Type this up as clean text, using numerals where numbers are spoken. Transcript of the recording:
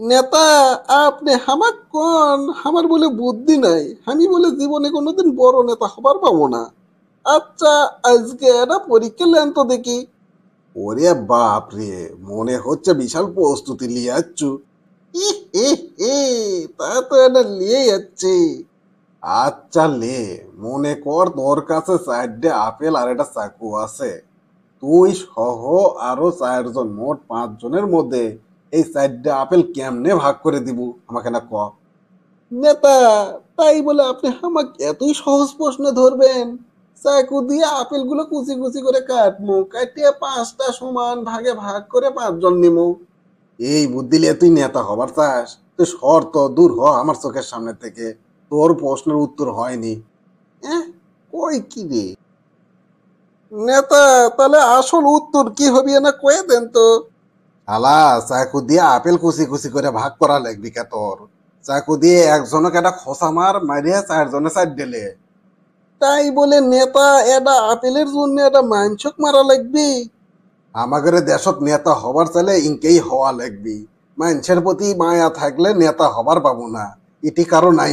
নেতা, আপনি হামাক কোন আমার বলে বুদ্ধি নাই, আমি বলে জীবনে কোনোদিন বড় নেতা হবার পাবো না। আচ্ছা, আজকে একটা পরীক্ষা লেন তো দেখি। ওরে বাপ রে, মনে হচ্ছে বিশাল প্রস্তুতি নিয়ে যাচ্ছ। ইহ, ইহ, ইহ, তা তো এটা নিয়ে যাচ্ছে। আচ্ছা লে, মনে কর তোর কাছে 4টে আপেল আর একটা চাকু আছে। তুই সহ আরো 4জন, মোট 5জনের মধ্যে এই 4টে আপেল কেমনে ভাগ করে দিব আমাকে না ক। নেতা, তাই বলে আপনি আমাকে এতই সহজ প্রশ্ন ধরবেন? চাকু দিয়ে আপেলগুলো কুচি কুচি করে কাটমু, কাটিয়ে 5টা সমান ভাগে ভাগ করে 5জন নিমু। এই বুদ্ধি নিয়ে তুই নেতা হবার চাস? তুই সর তো, দূর হ আমার চোখের সামনে থেকে। তোর প্রশ্নের উত্তর হয়নি। এহ, কই কি রে? নেতা, তাহলে আসল উত্তর কি হবে না কয়ে দেন তো। শালা, চাকু দিয়ে আপেল কুচি কুচি করে ভাগ করা লাগবি কে তোর? চাকু দিয়ে একজনকে একটা খোসা মারিয়ে 4জনে 4 দিলে। তাই বলে নেতা এটা আপেলের জন্য এটা মাংসক মারা লাগবে? আমাদের দেশত নেতা হবার চাইলে ইনকেই হওয়া লাগবি। মানুষের প্রতি মায়া থাকলে নেতা হবার পাবো না, এটি কারো নাই।